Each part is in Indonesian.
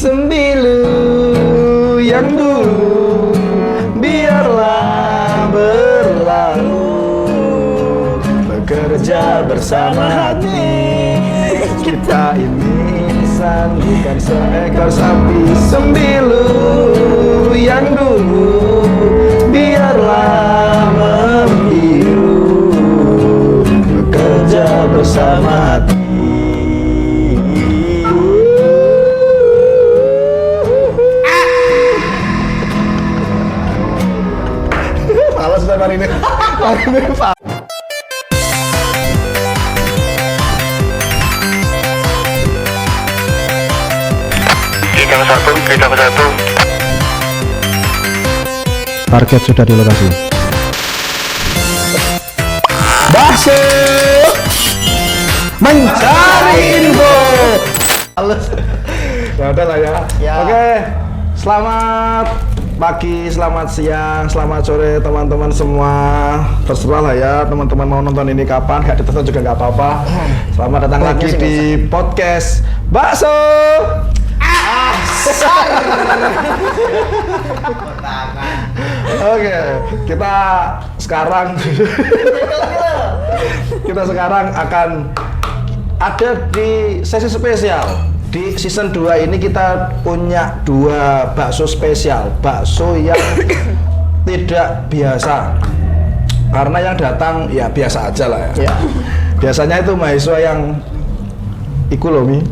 sembilu yang dulu biarlah berlalu, bekerja bersama hati kita ini bukan seekor sapi. Sembilu yang dulu biarlah membiru, bekerja bersama hati. Salah sudah hari ini. Kita satu. Target sudah di lokasi. Bakso mencari info. Halus. Ya udah lah ya. Oke. Selamat pagi, selamat siang, selamat sore teman-teman semua. Terserah lah ya teman-teman mau nonton ini kapan, gak ditonton juga nggak apa-apa. Selamat datang lagi di podcast Bakso. Oke, kita sekarang akan ada di sesi spesial. Di season 2 ini kita punya 2 bakso spesial, bakso yang tidak biasa. Karena yang datang ya biasa aja lah ya. Biasanya itu mahasiswa yang ikulomi.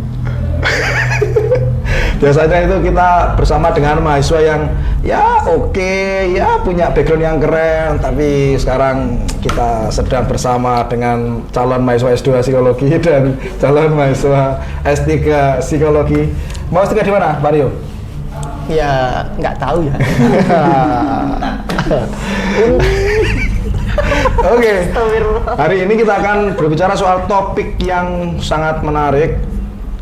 Biasanya itu kita bersama dengan mahasiswa yang ya oke, ya punya background yang keren, tapi sekarang kita sedang bersama dengan calon mahasiswa S2 psikologi dan calon mahasiswa S3 psikologi. Mau S3 di mana, Pak Rio? Ya, nggak tahu ya. Oke. Hari ini kita akan berbicara soal topik yang sangat menarik,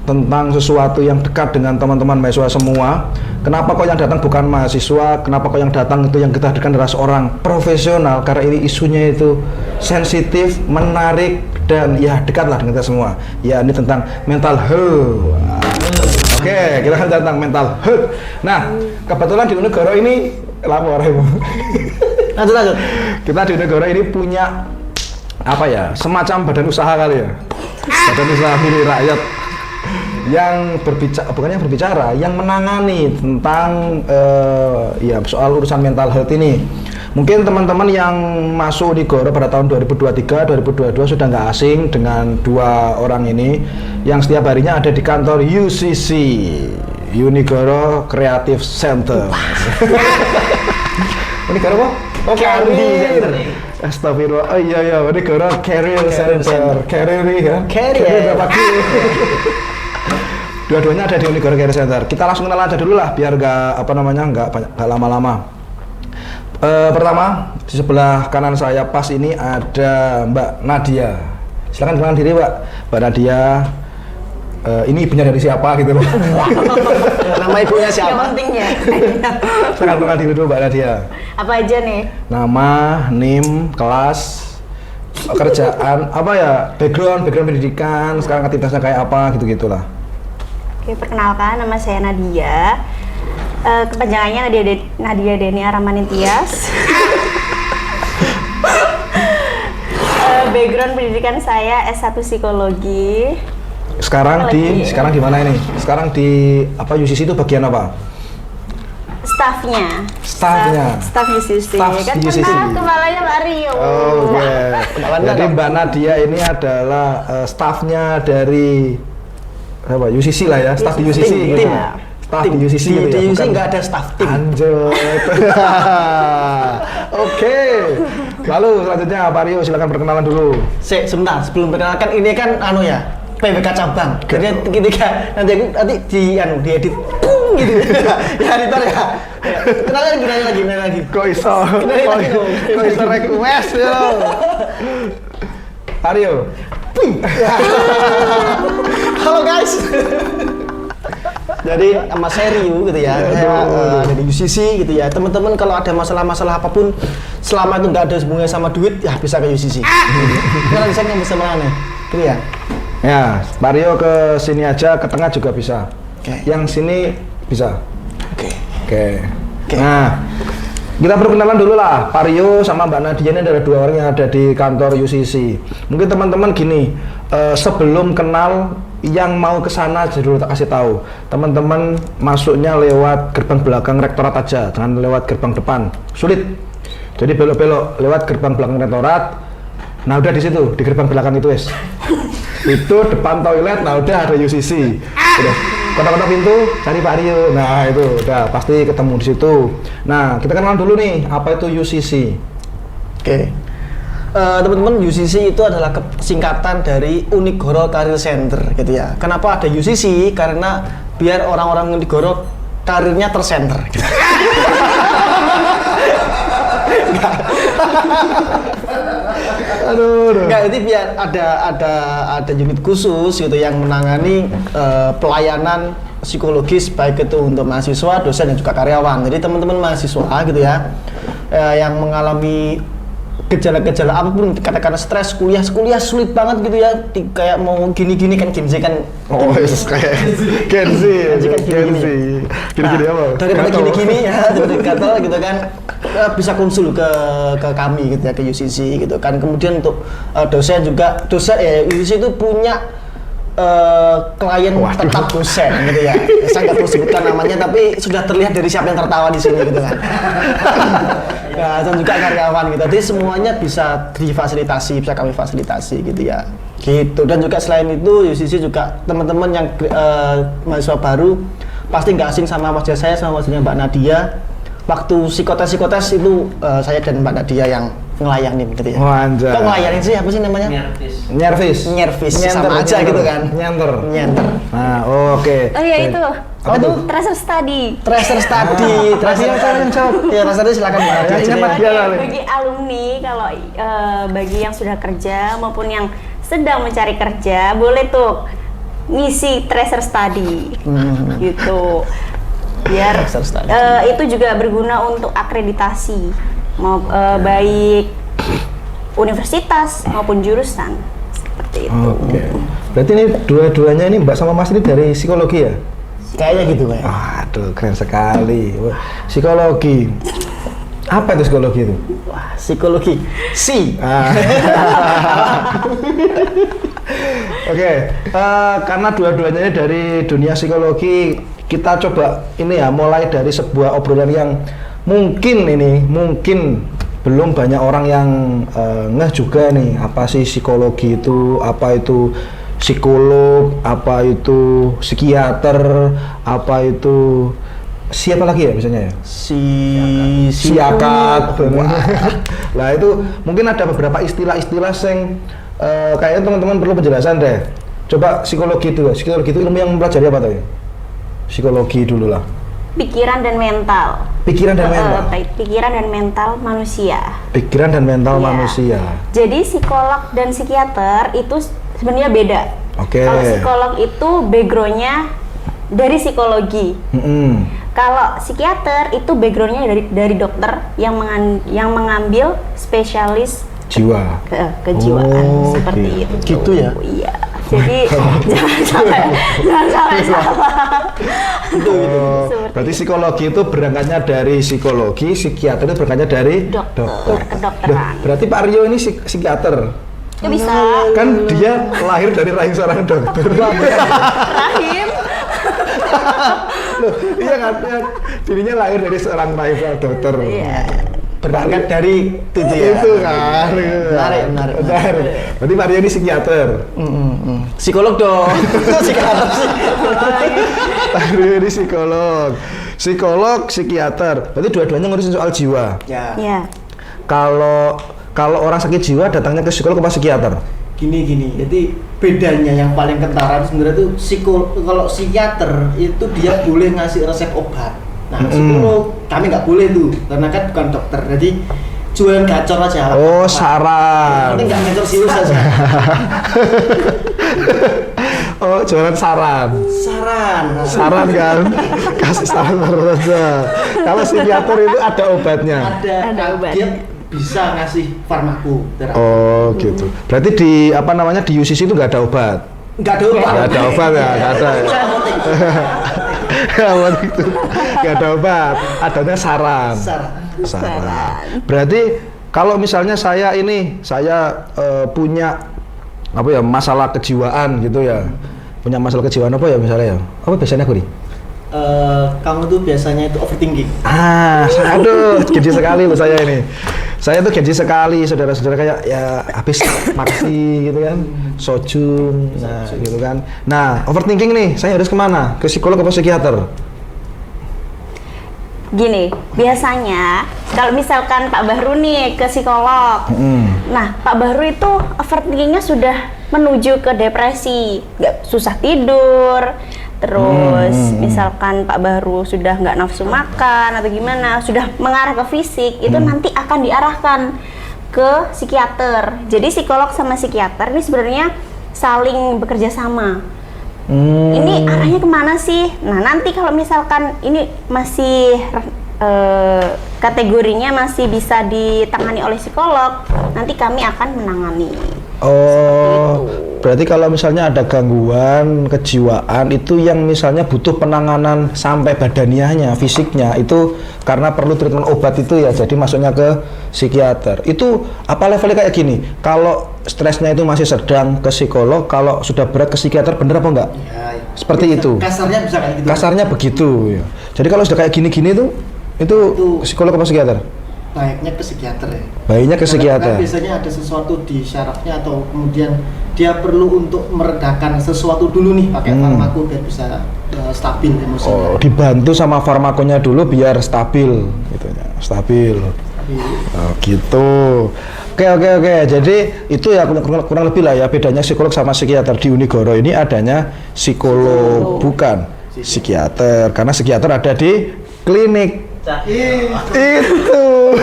tentang sesuatu yang dekat dengan teman-teman mahasiswa semua. Kenapa kok yang datang bukan mahasiswa? Kenapa kok yang datang itu yang kita hadirkan adalah seorang profesional? Karena ini isunya itu sensitif, menarik, dan ya dekat lah dengan kita semua. Ya ini tentang mental health. Oke, kita akan tentang mental health. Nah, kebetulan di Unegoro ini lapor. Lanjut. Kita di Unegoro ini punya apa ya? Semacam badan usaha kali ya. Badan usaha milik rakyat yang berbicara, yang menangani tentang ya soal urusan mental health ini. Mungkin teman-teman yang masuk di Goro pada tahun 2023, 2022 sudah nggak asing dengan 2 orang ini yang setiap harinya ada di kantor UCC, Unigoro Creative Center. Unigoro apa? Oh, Career. Astagfirullah. Oh iya, Unigoro Career Center. Career ya. Career berapa kilo? Dua-duanya ada di Unigoro Career Center. Kita langsung kenalan aja dulu lah, biar nggak lama-lama. Pertama, di sebelah kanan saya pas ini ada Mbak Nadia. Silakan kenalkan diri, Mbak Nadia. Ini ibunya dari siapa gitu loh. Nama ibunya siapa? Yang penting ya. Silakan kenalkan diri dulu, Mbak Nadia. Apa aja nih? Nama, NIM, kelas, kerjaan, apa ya, background pendidikan, sekarang aktivitasnya kayak apa gitu-gitulah. Oke, perkenalkan, nama saya Nadia. Kepanjangannya Nadia Denia Ramanitias. Background pendidikan saya S1 psikologi. Sekarang di mana ini? Sekarang di apa, UCC itu bagian apa? Staff UCC. Kan UCC. Kepalanya Pak Rio. Oke. Jadi Mbak Nadia ini adalah staffnya dari apa, UCC lah ya, staff di UCC gitu. Staff di UCC gitu ya. Di UCC nggak ada staff tim. Anjir. Oke. Lalu selanjutnya Pak Rio, silakan perkenalan dulu. Sebentar, sebelum perkenalkan ini kan PWK cabang. Jadi ketika nanti diedit gitu. Ya editor ya. Kenalan lagi. Kok iso request yo. Pak Rio. Halo guys. Jadi sama Seriu gitu ya, saya dari UCC gitu ya. Teman-teman kalau ada masalah-masalah apapun, selama itu nggak ada hubungannya sama duit, ya bisa ke UCC. Karena di sana bisa mana, gitu ya. Ya, Pak Rio ke sini aja, ke tengah juga bisa. Okay. Yang sini Bisa. Oke. Oke. Nah, kita perkenalan dulu lah. Pak Rio sama Mbak Nadia ini adalah dua orang yang ada di kantor UCC. Mungkin teman-teman gini, sebelum kenal yang mau ke sana dulu tak kasih tahu. Teman-teman masuknya lewat gerbang belakang rektorat aja, jangan lewat gerbang depan. Sulit. Jadi belok-belok lewat gerbang belakang rektorat. Nah, udah di situ, di gerbang belakang itu, wes. Itu depan toilet, nah udah ada UCC. Udah. Kotak-kotak pintu, cari Pak Rio. Nah, itu udah pasti ketemu di situ. Nah, kita kenalan dulu nih, apa itu UCC? Oke. Teman-teman, UCC itu adalah singkatan dari Unigoro Career Center gitu ya. Kenapa ada UCC? Karena biar orang-orang Unigoro karirnya tercenter. Gitu. Aduh. Enggak, itu biar ada unit khusus gitu yang menangani pelayanan psikologis baik itu untuk mahasiswa, dosen dan juga karyawan. Jadi teman-teman mahasiswa gitu ya yang mengalami gejala-gejala apapun, katakanlah stres, kuliah sulit banget gitu ya, kayak mau gini-gini kan Gen Z kan. Oh, yes, kayak Gen Z. Gini-gini apa? Daripada gini-gini ya, daripada gatel gitu kan, bisa konsul ke kami gitu ya, ke UCC gitu kan. Kemudian untuk dosen juga, UCC itu punya klien tetap dosen gitu ya. Saya nggak perlu sebutkan namanya, tapi sudah terlihat dari siapa yang tertawa di sini gitu kan. Ya, dan juga karyawan gitu. Jadi semuanya bisa difasilitasi, bisa kami fasilitasi gitu ya. Gitu. Dan juga selain itu UCC juga teman-teman yang mahasiswa baru pasti nggak asing sama wajah saya, sama wajahnya Mbak Nadia. Waktu psikotes itu saya dan Mbak Nadia yang ngelayanin gitu ya. Oh, anjay. Kok ngelayanin sih, apa sih namanya? Nyervis. Sama aja gitu kan. Nyenter. Nah, oke. Oh iya itu. Apa tuh? Tracer study. Tracer study. Tracer yang jawab. Ya, Tracer study silakan Mbak Nadia. Ingat Mas dia kali. Bagi alumni kalau bagi yang sudah kerja maupun yang sedang mencari kerja boleh tuh ngisi tracer study gitu. Biar itu juga berguna untuk akreditasi baik universitas maupun jurusan seperti itu. Oke. Berarti ini dua-duanya ini Mbak sama Mas ini dari psikologi ya? Kayaknya gitu kayak. Aduh, keren sekali. Wah, psikologi. Apa itu psikologi itu? Wah, psikologi. Oke, karena dua-duanya ini dari dunia psikologi, kita coba ini ya mulai dari sebuah obrolan yang mungkin belum banyak orang yang ngeh juga nih, apa sih psikologi itu, apa itu psikolog, apa itu psikiater, apa itu siapa lagi ya misalnya ya? Siakat. Nah itu mungkin ada beberapa istilah-istilah yang kayaknya teman-teman perlu penjelasan deh. Coba psikologi itu ilmu yang mempelajari apa tuh? Psikologi dulu lah. Pikiran dan mental. Pikiran dan mental. Pikiran dan mental manusia. Pikiran dan mental Iya. manusia. Jadi psikolog dan psikiater itu sebenarnya beda. Oke. Kalau psikolog itu backgroundnya dari psikologi. Kalau psikiater itu backgroundnya dari dokter yang mengambil spesialis Jiwa. kejiwaan seperti itu. Gitu ya? Iya. Jadi jangan sampai salah. Berarti psikologi itu berangkatnya dari psikologi, psikiater itu berangkatnya dari dokter. Kedokteran. Berarti Pak Rio ini psikiater. Itu bisa. Kan dia lahir dari rahim seorang dokter. Rahim. Loh, iya kan? Dirinya lahir dari seorang rahim seorang dokter. Iya. Berangkat dari itu ya. Itu kan. Menarik. Berarti Pak Rio ini psikiater. Psikolog dong. Psikiater sih. Pak Rio ini psikolog, psikiater. Berarti dua-duanya ngurusin soal jiwa. Ya. Iya. Kalau orang sakit jiwa datangnya ke psikolog apa psikiater? Gini. Jadi bedanya yang paling kentara sebenarnya tuh kalau psikiater itu dia boleh ngasih resep obat. Nah, psikolog kami nggak boleh tuh karena kan bukan dokter. Jadi jualan gacor aja. Oh, saran. Nanti nggak ngecor serius aja. Oh, jualan saran. Saran kan? Kasih saran aja. Kalau psikiater itu ada obatnya. Ada obat. Dia bisa ngasih farmaku. Oh, gitu. Berarti di di UCC itu nggak ada obat. Nggak ada obat. Nggak ada obat ya, nggak ada. Ya. Obat itu nggak ada obat, adanya saran. Saran. Berarti kalau misalnya saya punya apa ya masalah kejiwaan gitu ya, punya masalah kejiwaan apa ya misalnya ya? Apa biasanya aku nih? Kamu tuh biasanya itu overthinking. Aduh, gengsi sekali loh saya ini. Saya tuh gengsi sekali, saudara-saudara kayak ya habis maksi gitu kan, sojung, nah gitu kan. Nah, overthinking nih, saya harus kemana? Ke psikolog atau psikiater? Gini, biasanya kalau misalkan Pak Bahru nih ke psikolog, nah Pak Bahru itu overthinkingnya sudah menuju ke depresi, nggak susah tidur, terus misalkan Pak Bahru sudah nggak nafsu makan atau gimana, sudah mengarah ke fisik, itu nanti akan diarahkan ke psikiater. Jadi psikolog sama psikiater ini sebenarnya saling bekerja sama. Ini arahnya kemana sih? Nah nanti kalau misalkan ini masih kategorinya masih bisa ditangani oleh psikolog, nanti kami akan menangani. Oh, berarti kalau misalnya ada gangguan kejiwaan itu yang misalnya butuh penanganan sampai badaniahnya, fisiknya itu karena perlu treatment obat itu ya, jadi masuknya ke psikiater. Itu apa levelnya kayak gini? Kalau stresnya itu masih sedang ke psikolog, kalau sudah berat ke psikiater, bener apa enggak? Ya. Seperti itu. Kasarnya bisa kayak gitu. Kasarnya begitu. Ya. Jadi kalau sudah kayak gini-gini itu psikolog apa psikiater? Baiknya ke psikiater ya. Baiknya ke psikiater. Karena biasanya ada sesuatu di syarafnya atau kemudian dia perlu untuk meredakan sesuatu dulu nih pakai farmako biar bisa stabil emosinya. Oh, dibantu sama farmakonya dulu biar stabil gitu ya. Stabil. Oh, gitu. Oke. Jadi itu ya kurang lebih lah ya bedanya psikolog sama psikiater di Unigoro ini adanya psikolog bukan psikiater karena psikiater ada di klinik. Itu.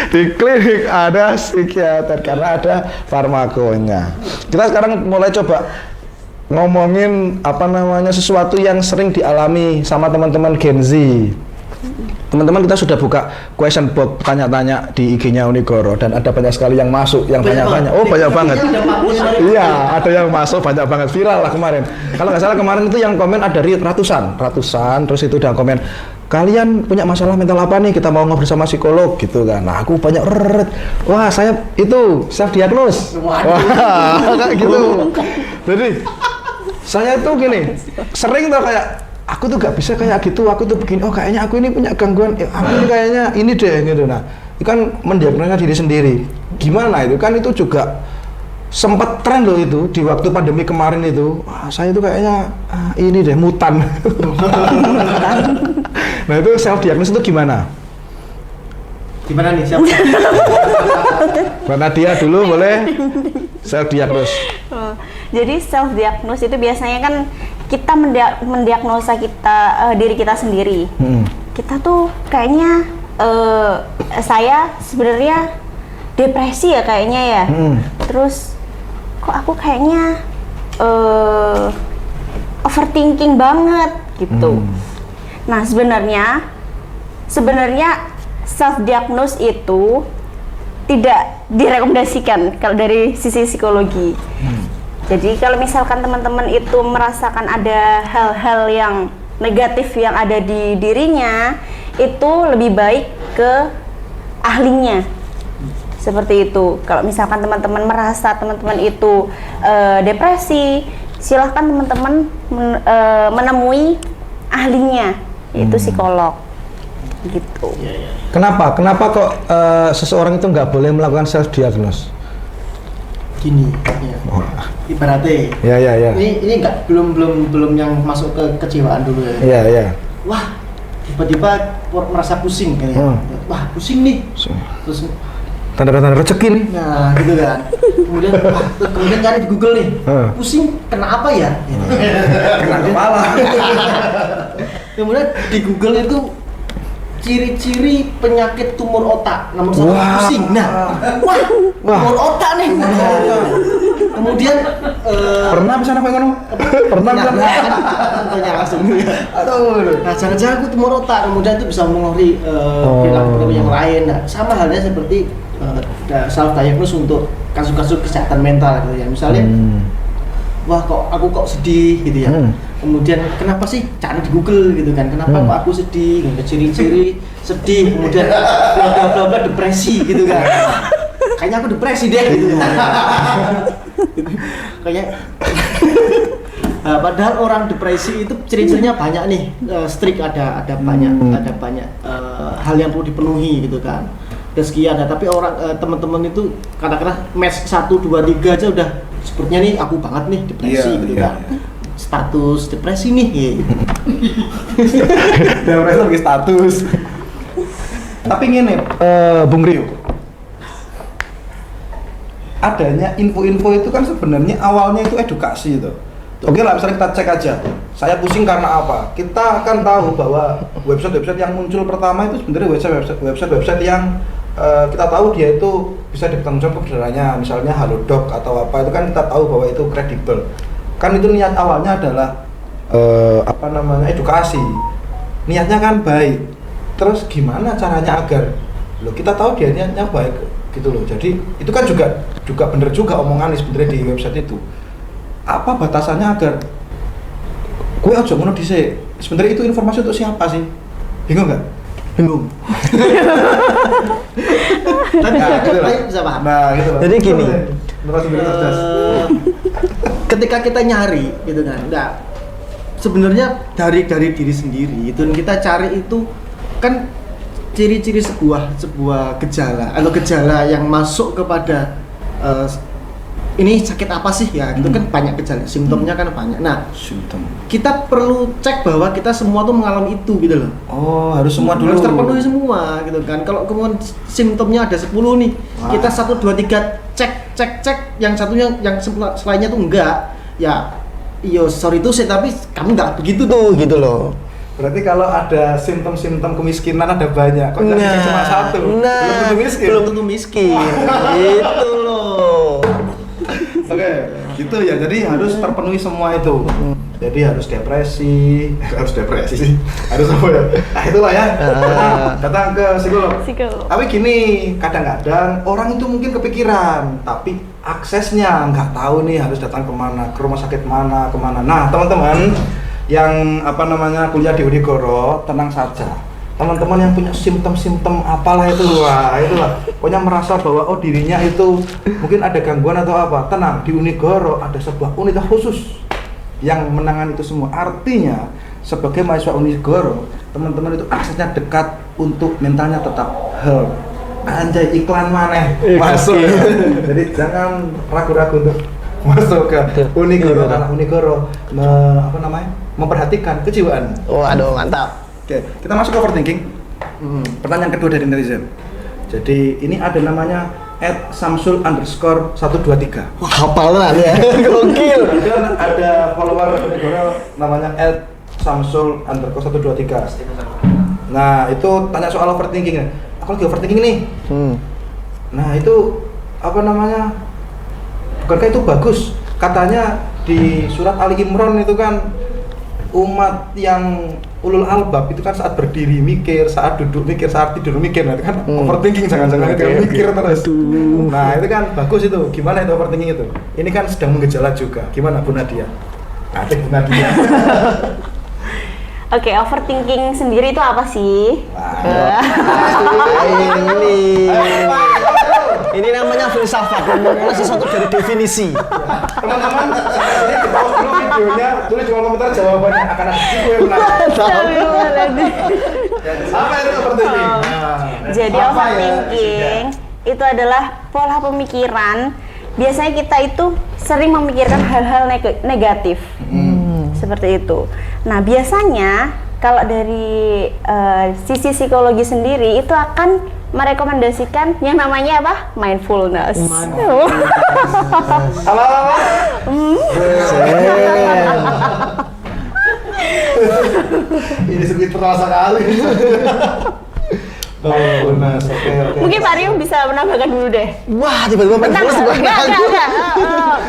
Di klinik ada psikiater karena ada farmakonya. Kita sekarang mulai coba ngomongin apa namanya sesuatu yang sering dialami sama teman-teman Gen Z. Teman-teman kita sudah buka question box tanya-tanya di IG-nya Unigoro dan ada banyak sekali yang masuk, yang tanya-tanya. Oh banyak banget. Iya, ada yang masuk banyak banget, viral lah kemarin. Kalau nggak salah kemarin itu yang komen ada ratusan, terus itu udah komen. Kalian punya masalah mental apa nih? Kita mau ngobrol sama psikolog gitu kan. Nah aku banyak wah saya itu self diagnose. Wah kayak gitu. Jadi saya tuh gini, sering tuh kayak aku tuh gak bisa kayak gitu, aku tuh begini, oh kayaknya aku ini punya gangguan, aku ini kayaknya ini deh gitu. Nah, itu kan mendiagnosa diri sendiri. Gimana itu? Kan itu juga sempat tren loh itu di waktu pandemi kemarin itu. Wah, saya itu kayaknya ini deh mutan. Nah, itu self diagnosis itu gimana? Gimana nih siapa? Mbak Nadia dulu boleh self diagnosis. Jadi self diagnose itu biasanya kan kita mendiagnosa diri kita sendiri. Kita tuh kayaknya saya sebenarnya depresi ya kayaknya ya. Terus kok aku kayaknya overthinking banget gitu. Nah sebenarnya self diagnose itu tidak direkomendasikan kalau dari sisi psikologi. Jadi kalau misalkan teman-teman itu merasakan ada hal-hal yang negatif yang ada di dirinya, itu lebih baik ke ahlinya. Seperti itu. Kalau misalkan teman-teman merasa teman-teman itu depresi, silahkan teman-teman menemui ahlinya, yaitu psikolog. Gitu. Kenapa kok seseorang itu nggak boleh melakukan self diagnose? Gini, ya. Ibaratnya. Ya. Ini nggak belum yang masuk ke kejiwaan dulu ya. Iya. Wah, tiba-tiba merasa pusing kayaknya. Wah, pusing nih. Terus Tanda-tanda rezeki nih. nah, gitu kan. Kemudian cari di Google nih. Pusing kenapa ya? Kena kepala. Kemudian di Google itu ciri-ciri penyakit tumor otak nomor 1 pusing. Nah, tumor otak nih. Kemudian pernah bisa apa ngono? Pernah bisa. Tanya langsung. Aduh. Nah, jangan-jangan aku tumor otak. Kemudian itu bisa mengaruhi perilaku yang lain. Nah, sama halnya seperti self diagnose untuk kasus-kasus kesehatan mental gitu ya. Misalnya wah aku kok sedih gitu ya. Kemudian kenapa sih, cari di Google gitu kan, kenapa kok aku sedih, ciri-ciri sedih, kemudian bla bla depresi gitu kan. Kayaknya aku depresi deh gitu. Kayaknya padahal orang depresi itu ciri-cirinya banyak nih, strict ada banyak hal yang perlu dipenuhi gitu kan. Dan sekian, tapi orang teman-teman itu kadang-kadang match 1, 2, 3 aja udah sepertinya nih aku banget nih depresi gitu kan. Status depresi nih gitu. Depresi lagi status. Tapi gini, Bung Rio, adanya info-info itu kan sebenarnya awalnya itu edukasi itu. Oke lah, misalnya kita cek aja, saya pusing karena apa? Kita akan tahu bahwa website-website yang muncul pertama itu sebenarnya website yang kita tahu dia itu bisa dipertanggungjawabkan kebenarannya, misalnya Halodoc atau apa, itu kan kita tahu bahwa itu kredibel. Kan itu niat awalnya adalah edukasi. Niatnya kan baik. Terus gimana caranya agar kita tahu dia niatnya baik gitu loh. Jadi itu kan juga bener juga omongan sebenarnya di website itu. Apa batasannya agar gue aja ngono dhisik. Sebenarnya itu informasi untuk siapa sih? Bingung nggak? Bingung. Tapi bisa paham. Nah, gitu. Jadi gini, ketika kita nyari gitu kan, sebenarnya dari diri sendiri itu kita cari itu kan ciri-ciri sebuah gejala atau gejala yang masuk kepada ini sakit apa sih ya, itu kan banyak gejala, simptomnya kan banyak. Nah, kita perlu cek bahwa kita semua tuh mengalami itu gitu loh. Oh, harus semua dulu. Harus terpenuhi semua gitu kan. Kalau kemudian simptomnya ada 10 nih, kita 1, 2, 3 cek, yang satunya yang selainnya tuh enggak. Ya, sorry tuh sih, tapi kamu enggak begitu tuh gitu loh. Berarti kalau ada simptom-simptom kemiskinan ada banyak, kok cek cuma satu? Belum tentu miskin. Gitu loh. Oke, gitu ya. Jadi harus terpenuhi semua itu. Jadi harus depresi sih. Harus apa ya? Nah, itulah ya. Datang ke psikolog. Tapi gini, kadang-kadang orang itu mungkin kepikiran, tapi aksesnya nggak tahu nih harus datang kemana, ke rumah sakit mana, kemana. Nah, teman-teman yang kuliah di Unigoro, tenang saja. Teman-teman yang punya simptom-simptom apalah itu, itulah pokoknya merasa bahwa dirinya itu mungkin ada gangguan atau apa, tenang, di Unigoro ada sebuah unit khusus yang menangani itu semua. Artinya sebagai mahasiswa Unigoro, teman-teman itu aksesnya dekat untuk mentalnya tetap health. Anjay, iklan maneh masuk. Jadi jangan ragu-ragu untuk masuk ke Unigoro, karena Unigoro memperhatikan kejiwaan. Waduh, mantap. Oke, kita masuk ke overthinking. Pertanyaan kedua dari netizen. Jadi ini ada namanya @samsul_123. Wah, hafalan ya. Gokil. Ada follower namanya @samsul_123. Nah, itu tanya soal overthinking. Aku lagi overthinking nih. Nah, itu bukankah itu bagus? Katanya di surat Ali Imran itu kan umat yang ulul albab itu kan saat berdiri mikir, saat duduk mikir, saat tidur mikir. Nah, itu kan overthinking, jangan-jangan mikir terus. Nah, itu kan bagus itu. Gimana itu overthinking itu? Ini kan sedang menggejala juga. Gimana Bu Nadia? Bu Nadia. Oke, overthinking sendiri itu apa sih? Ini namanya filsafat, ngomongnya sesuatu dari definisi. Teman-teman, ini di pause dulu videonya, tulis di kolom komentar jawabannya, akan ada siku yang benar. Apa itu overthinking? Jadi overthinking itu adalah pola pemikiran. Biasanya kita itu sering memikirkan hal-hal negatif. Seperti itu. Nah, biasanya kalau dari sisi psikologi sendiri itu akan merekomendasikan yang namanya apa? Mindfulness. Halo. Ini sedikit terasa kali. Mindfulness. Oke. Mungkin Pak Rio bisa menambahkan dulu deh. Wah, tiba-tiba mindfulness. Enggak.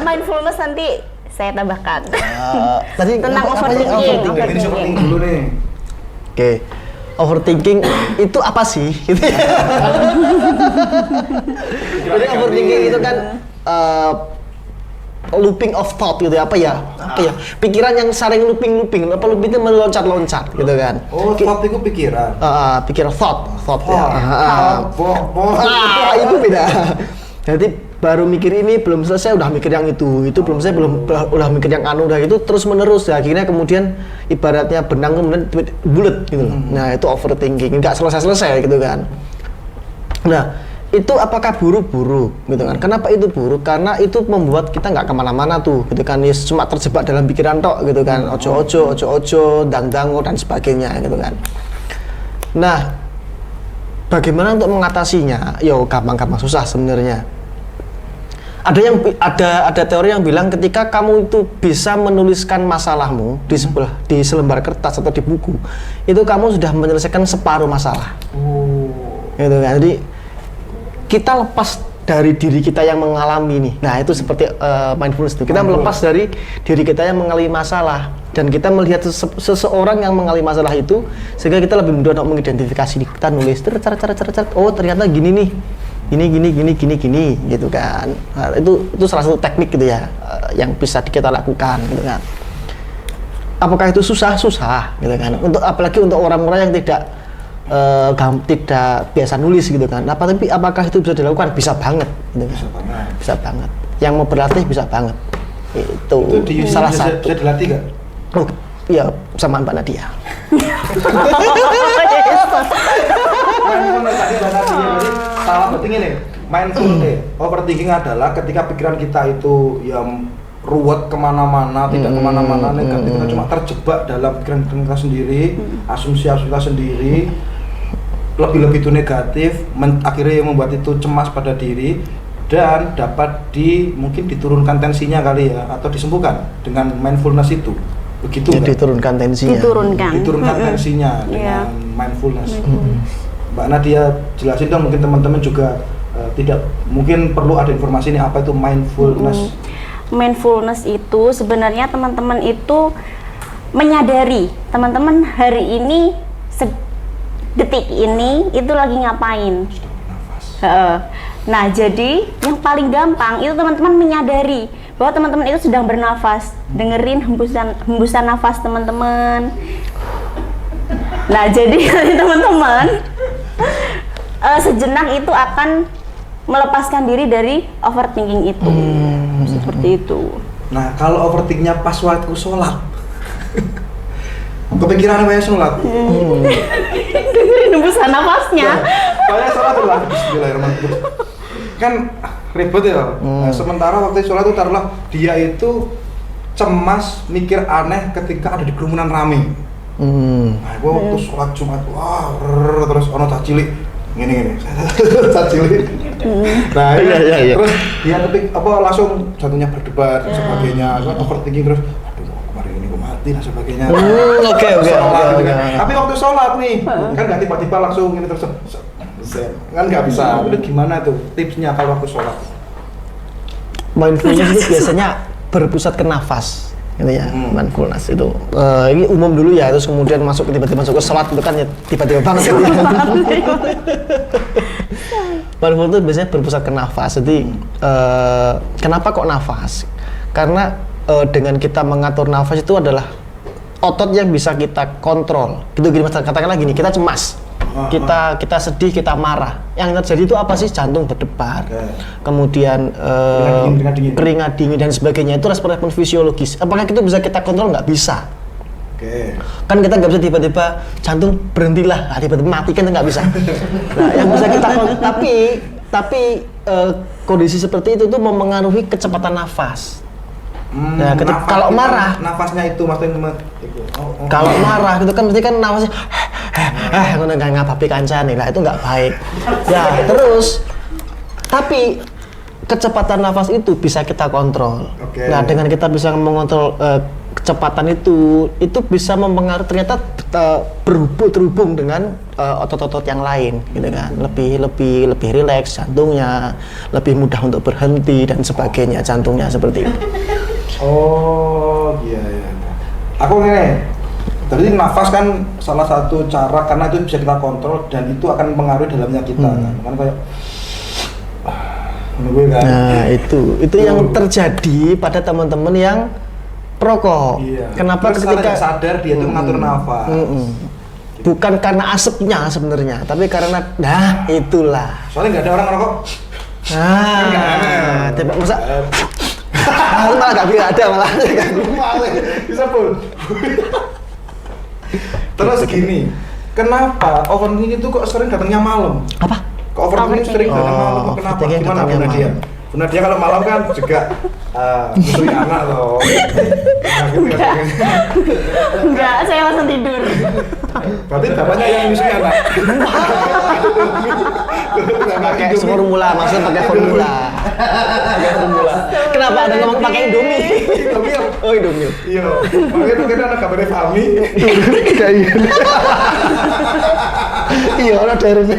Mindfulness nanti saya tambahkan. Tadi tentang overthinking. Ini overthinking dulu nih. Oke. overthinking itu apa sih? Gitu ya. Jadi overthinking itu kan looping of thought gitu ya, apa ya? Pikiran yang sering looping itu meloncat-loncat gitu kan. Oh, thought itu pikiran. Pikiran thought ya. Itu beda. Jadi baru mikir ini belum selesai udah mikir yang itu belum selesai udah mikir yang udah itu terus menerus ya, akhirnya kemudian ibaratnya benang kemudian bulat gitu loh. Nah, itu overthinking, nggak selesai gitu kan. Nah, itu apakah buruk gitu kan? Kenapa itu buruk? Karena itu membuat kita nggak kemana-mana tuh gitu kan, cuma terjebak dalam pikiran tok gitu kan, ojo dang-dango dan sebagainya gitu kan. Nah, bagaimana untuk mengatasinya? Yo, gampang-gampang susah sebenarnya. Ada teori yang bilang ketika kamu itu bisa menuliskan masalahmu di selembar kertas atau di buku, itu kamu sudah menyelesaikan separuh masalah. Gitu kan. Jadi kita lepas dari diri kita yang mengalami nih. Nah, itu seperti mindfulness itu. Kita melepas dari diri kita yang mengalami masalah dan kita melihat seseorang yang mengalami masalah itu sehingga kita lebih mudah untuk mengidentifikasi. Kita nulis oh ternyata gini nih. Gini gitu kan. Nah, itu salah satu teknik gitu ya yang bisa kita lakukan gitu kan. Apakah itu susah gitu kan. Apalagi untuk orang-orang yang tidak biasa nulis gitu kan. Tapi apakah itu bisa dilakukan? Bisa banget gitu kan. Bisa banget. Yang mau berlatih bisa banget. Itu salah satu. Bisa dilatih gak? Oh, iya sama Mbak Nadia. Mindfulness tadi Mbak Nadia, jadi salah penting ini. Mindfulness, overthinking adalah ketika pikiran kita itu yang ruwet kemana-mana, tidak kemana-mana negatif, kita cuma terjebak dalam pikiran kita sendiri, asumsi kita sendiri, lebih-lebih itu negatif, akhirnya membuat itu cemas pada diri dan dapat mungkin diturunkan tensinya kali ya, atau disembuhkan dengan mindfulness itu. Begitu ya, diturunkan tensinya. Diturunkan tensinya dengan mindfulness. Mbak Nadia jelasin dong, mungkin teman-teman juga tidak mungkin perlu ada informasi ini apa itu mindfulness. Mindfulness itu sebenarnya teman-teman itu menyadari teman-teman hari ini detik ini itu lagi ngapain. Nah, jadi yang paling gampang itu teman-teman menyadari bahwa teman-teman itu sedang bernafas, dengerin hembusan nafas teman-teman. Nah, jadi teman-teman sejenak itu akan melepaskan diri dari overthinking itu. Seperti itu. Nah, kalau overthinkingnya pas waktu sholat, kepikiran apa ya sholat? Dengerin hembusan nafasnya. Banyak sholat lah. Bismillahirrahmanirrahim. Kan ribet ya. Nah, sementara waktu sholat itu taruhlah dia itu cemas, mikir aneh ketika ada di kerumunan rame. Nah, gua waktu sholat Jumat, terus ono cilik gini cilik. Nah, iya. Terus dia langsung jatuhnya berdebat dan sebagainya, overthinking terus. Kemarin ini gua mati dan sebagainya. Oke. Tapi waktu sholat nih, kan nggak tiba-tiba langsung ini terus. Kan nggak bisa. Itu gimana tuh tipsnya kalau waktu sholat? Mindfulness itu biasanya berpusat ke nafas. Gitu ya, mindfulness itu ini umum dulu ya, terus kemudian tiba-tiba masuk ke sholat itu kan ya tiba-tiba banget gitu ya. Mindfulness itu biasanya berpusat ke nafas. Jadi kenapa kok nafas? Karena dengan kita mengatur nafas itu adalah otot yang bisa kita kontrol. Gitu gini Mas, katakanlah gini, kita cemas. Kita sedih, kita marah. Yang terjadi itu apa sih? Jantung berdebar. Kemudian keringat dingin dan sebagainya. Itu respon fisiologis. Apakah itu bisa kita kontrol? Nggak bisa. Kan kita nggak bisa tiba-tiba jantung berhentilah, tiba-tiba mati, kan nggak bisa. Nah, yang bisa kita kontrol, tapi kondisi seperti itu tuh memengaruhi kecepatan nafas. Nah, kalau marah, nafasnya itu maksudnya kalau marah gitu kan mesti kan nafasnya ngono nggak ngapapi kancane lah, itu nggak baik. Ya, terus tapi kecepatan nafas itu bisa kita kontrol. Nah, dengan kita bisa mengontrol kecepatan itu bisa mempengaruhi ternyata terhubung dengan otot-otot yang lain gitu kan. Lebih rileks jantungnya, lebih mudah untuk berhenti dan sebagainya jantungnya seperti itu. Oh, iya. Aku ngene. Jadi nafas kan salah satu cara karena itu bisa kita kontrol dan itu akan mempengaruhi dalamnya kita kan. Kan kayak menunggu kan. Nah, itu yang terjadi pada teman-teman yang perokok. Iya. Kenapa Terus ketika secara sadar dia itu mengatur nafas. bukan karena asapnya sebenarnya, tapi karena itulah. Soalnya nggak ada orang ngerokok. Tapi masa malah nggak ada malah. Bisa pun. Terus gini, kenapa overthinking itu kok sering datangnya malam? Apa? Kok overthinking sering datang malam? Kok kenapa? overthinking Gimana Bu datangnya Nadia? malam. Bu Nadia kalau malam kan juga nyusui anak loh. Nah, gitu ya. Enggak, saya langsung tidur. Berarti bapaknya yang nyusui anak. Pakai formula, maksudnya pakai formula. Pakai formula. Kenapa ada ngomong pakai Indomie? Indomie. Oh, Indomie. Iya, makanya mungkin ada kabarnya Fahmi. Iya, ada daerahnya.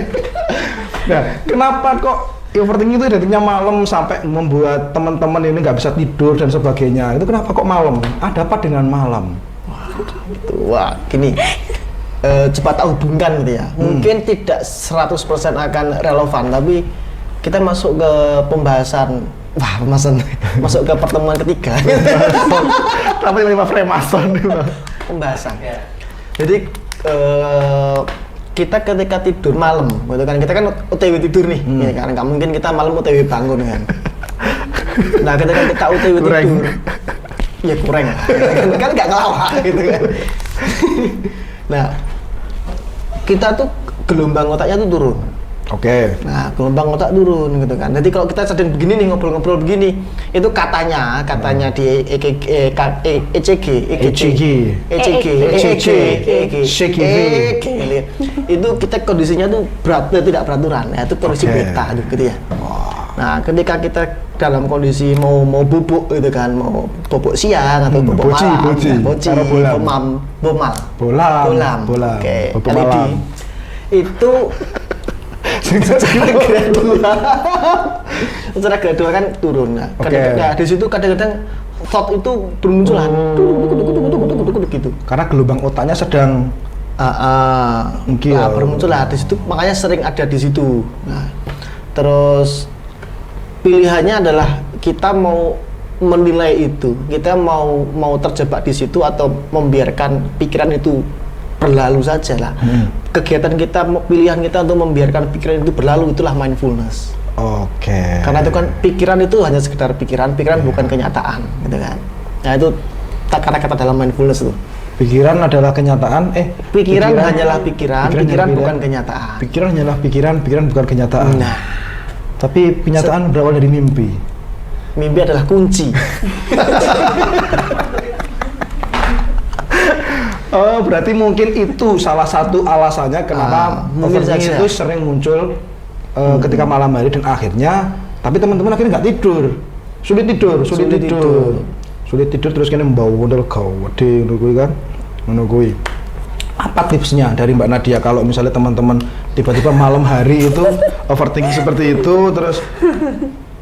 Nah, kenapa kok overthinking itu datangnya malam sampai membuat teman-teman ini nggak bisa tidur dan sebagainya? Itu kenapa kok malam? Ada apa dengan malam? Wah, gini. Cepat tak hubungkan gitu ya. Mungkin tidak 100% akan relevan, tapi kita masuk ke pembahasan masuk ke pertemuan ketiga. Tapi 5 Freemason Pembahasan. Jadi kita ketika tidur malam, gitu kan, kita kan OTW tidur nih, ya kan, nggak mungkin kita malam OTW bangun kan. Nah, ketika kita OTW tidur, ya kurang, kan nggak ngelawak gitu kan. Nah, kita tuh gelombang otaknya tuh turun. Oke. Nah, gelombang otak turun gitu kan. Jadi kalau kita sedang begini nih, ngobrol-ngobrol begini, itu katanya di ECG, itu kita kondisinya tuh tidak beraturan, ya itu kondisi beta gitu ya. Nah, ketika kita dalam kondisi mau bubuk gitu kan, mau bubuk siang atau bubuk malam, bolam, oke, LED itu secara gradual kan turun. Nah, di situ kadang-kadang thought itu bermunculan gitu. Karena gelombang otaknya sedang bermuncul lah di situ, makanya sering ada di situ. Nah, terus pilihannya adalah kita mau menilai itu, kita mau terjebak di situ atau membiarkan pikiran itu berlalu saja lah. Kegiatan kita, pilihan kita untuk membiarkan pikiran itu berlalu, itulah mindfulness. Oke. Karena itu kan pikiran itu hanya sekedar pikiran bukan kenyataan, gitu kan. Nah, itu kata-kata dalam mindfulness itu. Pikiran adalah kenyataan. Pikiran hanyalah pikiran bukan kenyataan. Pikiran hanyalah pikiran bukan kenyataan. Nah, tapi kenyataan berawal dari mimpi. Mimpi adalah kunci. Oh, berarti mungkin itu salah satu alasannya kenapa overthinking itu sering muncul ketika malam hari dan akhirnya, tapi teman-teman akhirnya nggak tidur, sulit tidur terus kena membawa modal gawede menunggu. Apa tipsnya dari Mbak Nadia kalau misalnya teman-teman tiba-tiba malam hari itu overthinking seperti itu, terus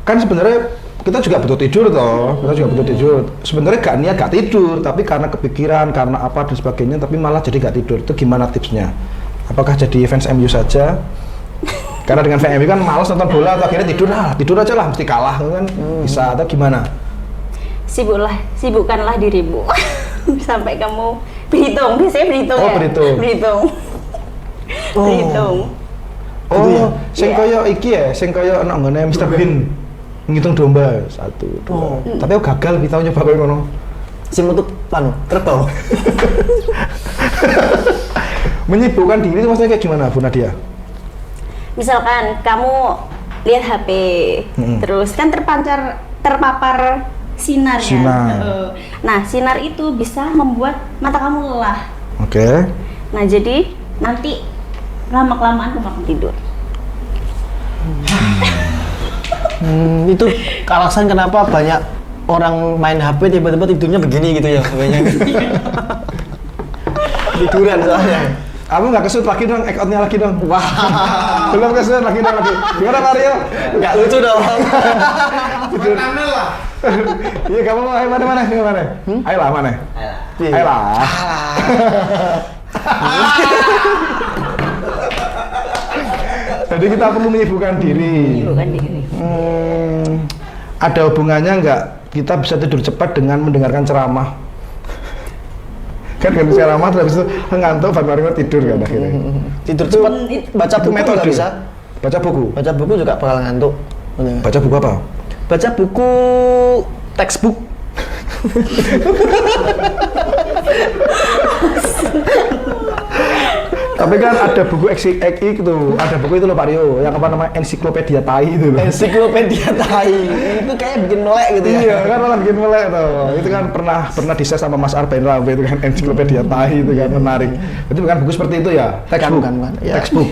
kan sebenarnya kita juga butuh tidur sebenarnya gak niat gak tidur, tapi karena kepikiran, karena apa dan sebagainya, tapi malah jadi gak tidur. Itu gimana tipsnya? Apakah jadi fans MU saja? Karena dengan fans MU kan malas nonton bola atau akhirnya tidur aja lah, mesti kalah kan, bisa, atau gimana? Sibukkanlah dirimu sampai kamu berhitung, biasanya berhitung. Sing kaya iki ya, sing kaya ana nggone Mr. Bean. Ngitung domba 1, 2. Tapi aku gagal kita nyoba kayak ngono. Sing untuk kerbau. Menyibukkan diri itu maksudnya kayak gimana, Bu Nadia? Misalkan kamu lihat HP, terus kan terpapar sinar. Nah, sinar itu bisa membuat mata kamu lelah. Oke. Nah, jadi nanti lama-kelamaan kamu akan tidur. Itu alasan kenapa banyak orang main HP tiba-tiba tidurnya begini gitu ya, HP-nya. Tiduran soalnya. Kamu nggak kesut lagi dong, out-nya lagi dong. Wah, belum kesut lagi. Gimana Mario? Nggak lucu dong. tidur. Iya, kamu mau mana? Ayo lah, mana? Ayo lah. Jadi kita perlu menyibukkan diri. Ada hubungannya nggak kita bisa tidur cepat dengan mendengarkan ceramah? Kan ceramah terus itu ngantuk, baru tidur kan akhirnya. Tidur cepat, baca buku nggak bisa. Baca buku juga bakal ngantuk. Baca buku apa? Baca buku textbook. Tapi kan ada buku XI itu, ada buku itu loh Pak Rio, yang apa namanya ensiklopedia tai itu loh. Ensiklopedia tai, itu kayak bikin melek gitu ya. Iya kan malah bikin melek tuh. Itu kan pernah di-share sama Mas Arbain Rambe itu kan ensiklopedia tai itu kan menarik. Itu bukan buku seperti itu ya? Textbook. Kan. Ya, textbook.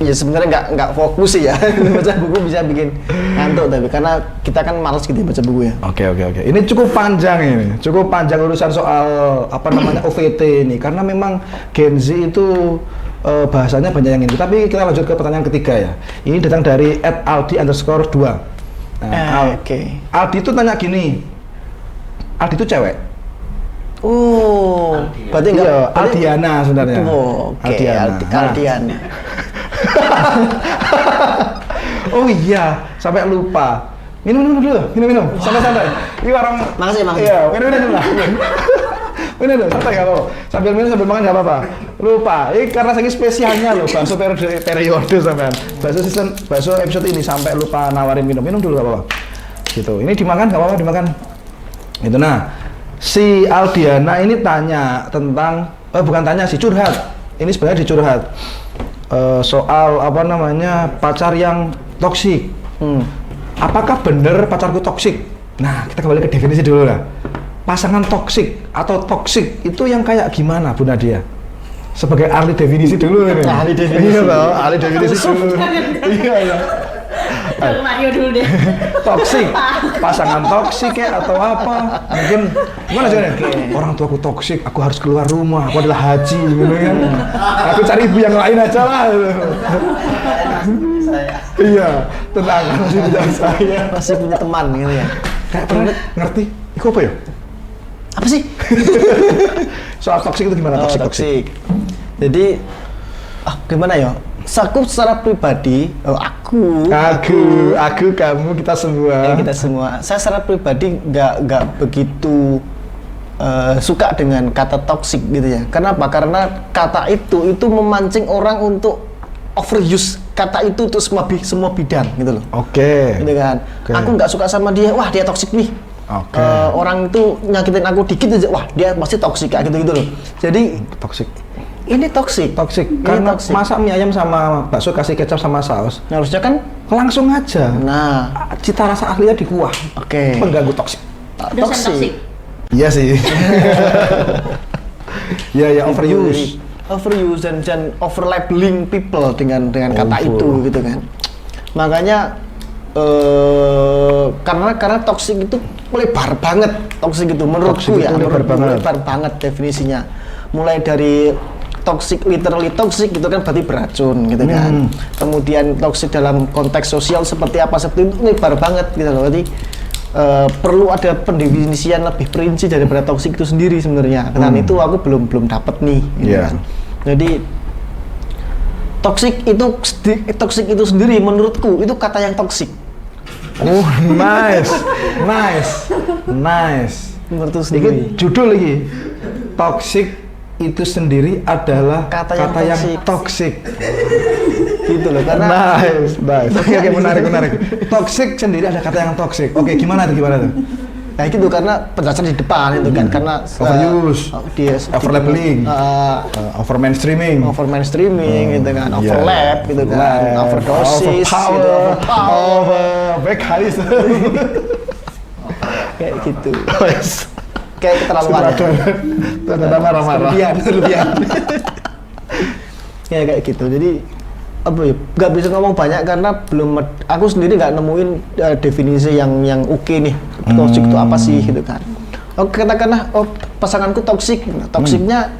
Ya sebenarnya nggak fokus sih ya. Baca buku bisa bikin ngantuk, tapi karena kita kan malas gitu ya baca buku ya. Oke. Ini cukup panjang urusan soal apa namanya OVT ini, karena memang Gen Z itu bahasanya banyak yang ini. Tapi kita lanjut ke pertanyaan ketiga ya. Ini datang dari @aldi_2. Nah, Aldi itu tanya gini. Aldi itu cewek. Oh, berarti enggak? Iya, Aldiana sebenarnya. Oh, oke. Aldiana. Oh iya, sampai lupa. Minum dulu. Santai. Ini orang. Makasih. Iya, minum dulu lah. Minum dulu, santai kalau. Sambil minum sambil makan enggak apa-apa. Lupa. Ini karena saking spesialnya loh, bakso periode sampean. Bakso episode ini sampai lupa nawarin minum. Minum dulu enggak apa-apa. Gitu. Ini dimakan enggak apa-apa dimakan. Itu nah. Si Aldiana ini tanya tentang bukan tanya sih, curhat. Ini sebenarnya dicurhat. Soal apa namanya pacar yang toksik. Apakah benar pacarku toksik? Nah, kita kembali ke definisi dulu lah. Pasangan toksik atau toksik itu yang kayak gimana, Bu Nadia? Sebagai ahli definisi dulu ini. Ahli definisi. Iya loh, ahli definisi dulu. Iya. Mario dulu deh. Toksik, pasangan toksik ya atau apa? Mungkin gimana sih? Orang tuaku toksik, aku harus keluar rumah. Aku adalah haji, gitu kan? Aku cari ibu yang lain aja lah. Iya, tenang, masih punya saya. Masih punya teman gitu ya. Kayak pernah ngerti? Itu apa ya? Apa sih? Soal toksik itu gimana? Toksik. Jadi, gimana ya? Aku secara pribadi, aku, kamu, kita semua. Saya secara pribadi nggak begitu suka dengan kata toksik gitu ya. Kenapa? Karena kata itu memancing orang untuk overuse kata itu untuk semua bidang gitu loh. Oke. Gitu kan. Aku nggak suka sama dia. Wah, dia toksik nih. Orang itu nyakitin aku dikit aja. Wah, dia pasti toksik kayak gitu loh. Jadi toksik. Ini toksik. Karena masak mie ayam sama bakso kasih kecap sama saus. Harusnya kan langsung aja. Nah, cita rasa aslinya di kuah. Oke. Pengganggu toksik. Toksik. Iya sih. Iya, overuse. Overuse dan over labeling people dengan kata itu gitu kan. Makanya karena toksik itu lebar banget. Toksik itu menurutku ya, lebar banget definisinya. Mulai dari toxic, literally toxic gitu kan berarti beracun gitu kan. Kemudian toxic dalam konteks sosial seperti apa, seperti itu lebar banget gitu loh. Berarti perlu ada pendefinisian lebih perinci daripada toxic itu sendiri sebenarnya. Dan itu aku belum dapat nih gitu kan. Jadi toxic itu sendiri menurutku itu kata yang toxic. Oh, nice. Menurutku sendiri. Ini judul lagi. Toxic itu sendiri adalah kata yang toksik. Gitu loh, karena nice. Oke, menarik. Toksik sendiri ada kata yang toksik. Oke, gimana tuh? Nah gitu, karena penjelasan di depan itu kan, karena overuse, over labeling, over mainstreaming gitu kan, overlap gitu kan, overdosis, over backhalis. Kayak gitu. Kayak keterlaluan. Ternyata marah-marah. Berlebihan. Ya kayak gitu. Jadi apa ya? Nggak bisa ngomong banyak karena aku sendiri nggak nemuin definisi yang oke nih. Toksik itu apa sih gitu kan? Oke, katakanlah pasanganku toksik. Toksiknya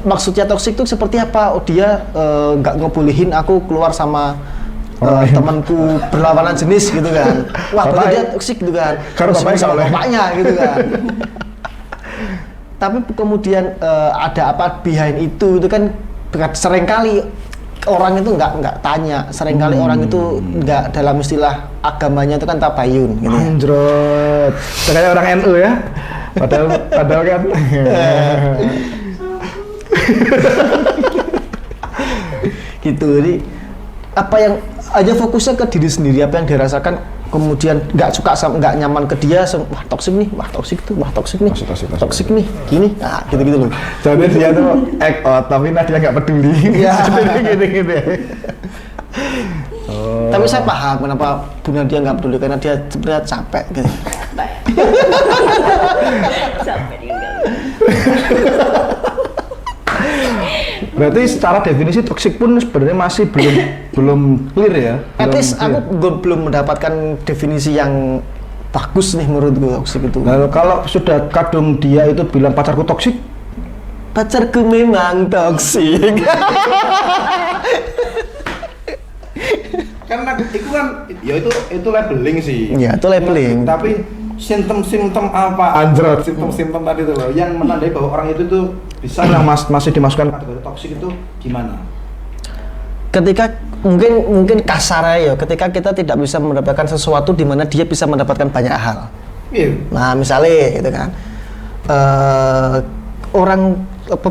maksudnya toksik itu seperti apa? Oh, dia nggak ngebolehin aku keluar sama temanku berlawanan jenis gitu kan. Wah, berarti dia toksik gitu kan. Karena Terus bapaknya sama soleh. bapaknya gitu kan. Tapi kemudian ada apa behind itu kan seringkali orang itu nggak tanya, seringkali orang itu nggak dalam istilah agamanya itu kan tabayun gitu ya. Anjrot. Kayak orang NU ya. Padahal kan. Gitu. Jadi apa yang aja fokusnya ke diri sendiri, apa yang dirasakan, kemudian nggak suka sama, nggak nyaman ke dia, wah toksik nih, wah toksik tuh, wah toksik nih, toksik nih, gini, nah gitu loh. Jadi dia tuh act out, tapi dia nggak peduli. Iya. Gitu. Tapi saya paham kenapa Bu Nadia nggak peduli, karena dia sebenarnya capek gitu. Sampai tinggal. Berarti secara definisi toksik pun sebenarnya masih belum clear ya. At least clear. aku belum mendapatkan definisi yang bagus nih menurutku toksik itu. Lalu kalau sudah kadung dia itu bilang pacarku toksik, Pacarku memang toksik. karena itu kan ya itu labeling sih. Ya, itu labeling. Tapi simptom-simptom apa? Anjrot, simptom-simptom tadi itu loh yang menandai bahwa orang itu tuh bisa yang masih dimasukkan kategori toksik itu gimana? Ketika mungkin kasarnya ya, ketika kita tidak bisa mendapatkan sesuatu di mana dia bisa mendapatkan banyak hal. Iya. Nah, misalnya gitu kan.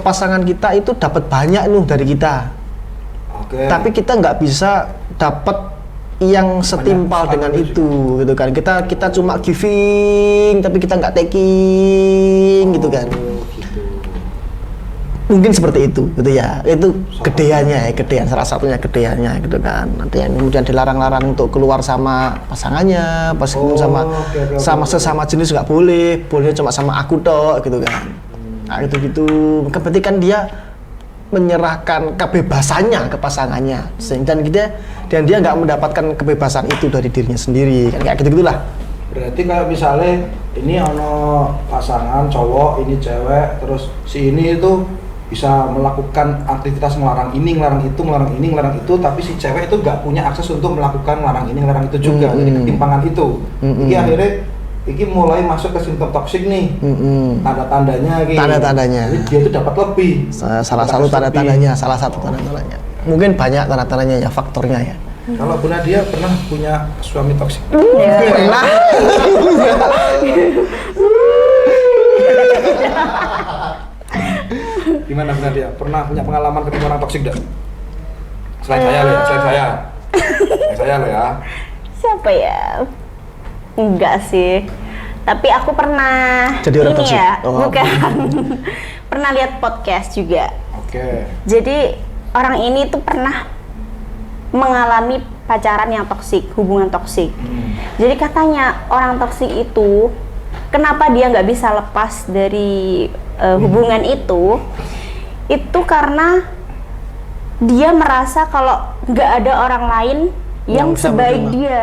Pasangan kita itu dapat banyak nih dari kita. Oke. Tapi kita nggak bisa dapat yang setimpal dengan itu gitu kan. Kita cuma giving tapi kita nggak taking gitu kan. Gitu. Mungkin seperti itu gitu ya. Itu gedeannya, salah satunya gedeannya gitu kan. Nanti yang kemudian dilarang-larang untuk keluar sama pasangannya, pas sama sesama jenis nggak boleh, boleh cuma sama aku tok gitu kan. Nah, gitu. Berarti kan dia menyerahkan kebebasannya ke pasangannya, dan dia nggak mendapatkan kebebasan itu dari dirinya sendiri, kan kayak gitu-gitulah. Berarti kalau misalnya ini ono pasangan cowok, ini cewek, terus si ini itu bisa melakukan aktivitas ngelarang ini, ngelarang itu, ngelarang ini, ngelarang itu, tapi si cewek itu nggak punya akses untuk melakukan ngelarang ini, ngelarang itu juga. Jadi ketimpangan itu. Ini akhirnya ini mulai masuk ke simptom toksik nih. Tanda-tandanya gitu. Tanda-tandanya. Jadi dia itu dapat lebih. Salah satu tanda-tandanya. Mungkin banyak tanda-tandanya ya, faktornya ya. Kalau Bu Nadia pernah punya suami toksik? Pernah. Gimana Bu Nadia? Pernah punya pengalaman ketemu orang toksik enggak? Selain saya loh, selain saya loh ya. Siapa ya? Enggak sih. Tapi aku pernah Jadi orang ini toksik? ya, Oh. bukan. Pernah lihat podcast juga. Oke. Jadi orang ini tuh pernah mengalami pacaran yang toksik, hubungan toksik. Jadi katanya orang toksik itu kenapa dia nggak bisa lepas dari hubungan itu karena dia merasa kalau nggak ada orang lain yang bisa sebaik menerima. dia,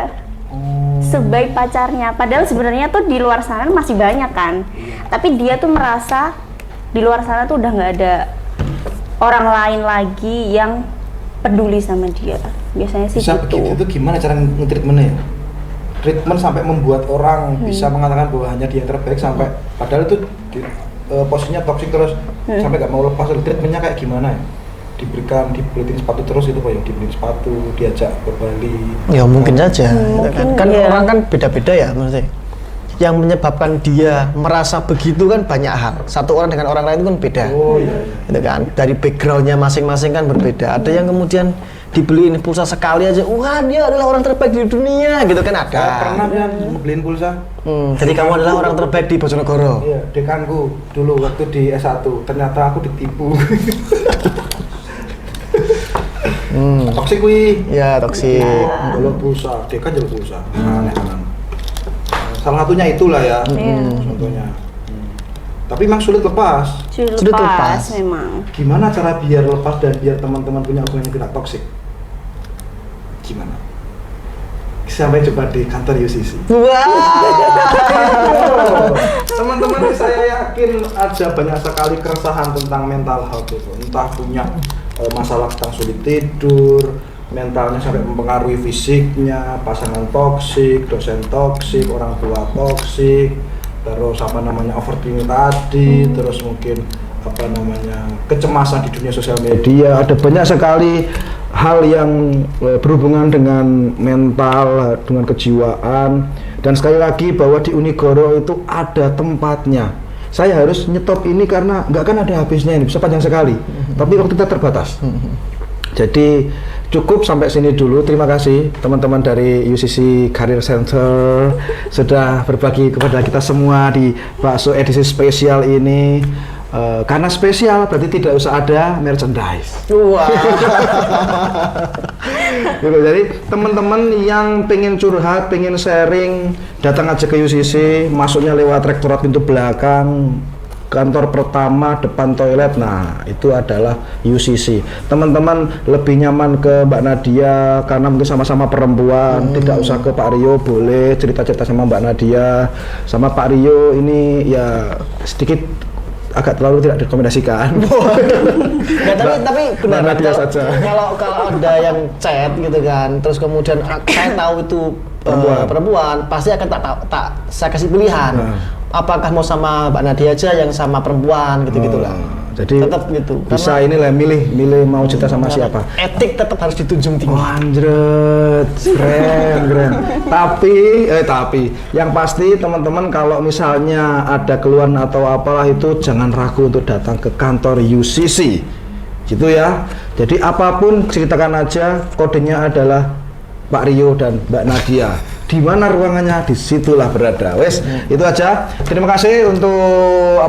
sebaik pacarnya. Padahal sebenarnya tuh di luar sana masih banyak kan. Tapi dia tuh merasa di luar sana tuh udah nggak ada orang lain lagi yang peduli sama dia. Biasanya sih Bisa gitu. begitu itu gimana cara nge-treatmentnya ya? Treatment sampai membuat orang bisa mengatakan bahwa hanya dia yang terbaik sampai padahal itu posisinya toksik terus sampai nggak mau lepas. Treatmentnya kayak gimana ya? Dibeliin sepatu terus itu Pak ya? Dibeliin sepatu, diajak ke Bali. Ya mungkin saja. Mungkin, kan iya. orang kan beda-beda ya maksudnya. Yang menyebabkan dia merasa begitu kan banyak hal. Satu orang dengan orang lain itu kan beda. Oh iya. Gitu kan. Dari backgroundnya masing-masing kan berbeda. Ada yang kemudian dibeliin pulsa sekali aja, wah dia adalah orang terbaik di dunia, gitu kan ada. Saya pernah kan beliin pulsa. Jadi kamu adalah orang terbaik di Bojonegoro. Iya, dekanku dulu waktu di S1 ternyata aku ditipu. Toksik kuwi. Ya toksik. Jalur pulsa, dekan jalur pulsa. Aneh kan. Salah satunya itulah ya. Contohnya. Tapi memang sulit lepas. Sulit Sulit lepas. lepas memang. Gimana cara biar lepas dan biar teman-teman punya hubungan yang tidak toksik? Gimana? Sampai coba di kantor UCC. Wah. Teman-teman, saya yakin ada banyak sekali keresahan tentang mental health itu. Entah punya masalah tentang sulit tidur, mentalnya sampai mempengaruhi fisiknya, pasangan toksik, dosen toksik, orang tua toksik, terus overthinking tadi, terus mungkin kecemasan di dunia sosial media. Ada banyak sekali hal yang berhubungan dengan mental, dengan kejiwaan. Dan sekali lagi bahwa di Unigoro itu ada tempatnya. Saya harus nyetop ini karena nggak kan ada habisnya, ini bisa panjang sekali. Tapi waktu kita terbatas. Jadi cukup sampai sini dulu. Terima kasih teman-teman dari UCC Career Center sudah berbagi kepada kita semua di bakso edisi spesial ini. Karena spesial berarti tidak usah ada merchandise. Wah. Gitu, jadi teman-teman yang pengen curhat, pengen sharing, datang aja ke UCC, masuknya lewat rektorat pintu belakang, kantor pertama depan toilet. Nah, itu adalah UCC. Teman-teman lebih nyaman ke Mbak Nadia karena mungkin sama-sama perempuan, tidak usah ke Pak Rio, boleh cerita-cerita sama Mbak Nadia. Sama Pak Rio ini ya sedikit agak terlalu tidak direkomendasikan. Nah, tapi benar kalau ada yang chat gitu kan, terus kemudian saya tahu itu perempuan, pasti akan saya kasih pilihan. Apakah mau sama Mbak Nadia aja yang sama perempuan gitu-gitulah. Jadi tetap gitu. Bisa inilah milih mau cerita sama siapa. Etik tetap harus ditunjung tinggi. Wah, anjret. Keren. Tapi yang pasti teman-teman kalau misalnya ada keluhan atau apalah itu jangan ragu untuk datang ke kantor UCC. Gitu ya. Jadi apapun ceritakan aja, kodenya adalah Pak Rio dan Mbak Nadia. Di mana ruangannya, disitulah berada. Wes, itu aja. Terima kasih untuk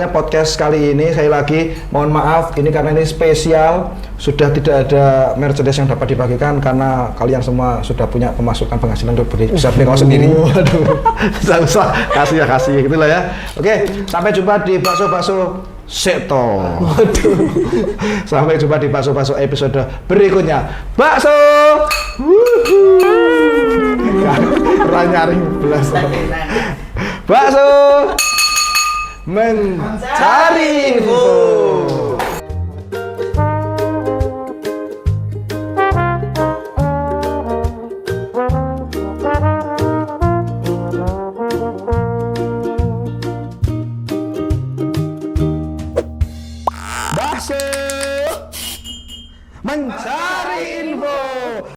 podcast kali ini. Saya lagi mohon maaf ini karena ini spesial, sudah tidak ada merchandise yang dapat dibagikan karena kalian semua sudah punya pemasukan penghasilan untuk bisa beli kaos sendiri. Waduh, usah kasih gitulah ya. Oke, sampai jumpa di bakso Seto. Waduh. Sampai jumpa di bakso episode berikutnya. Bakso. Pernah nyaring belas. Bakso mencari info. Bakso mencari info.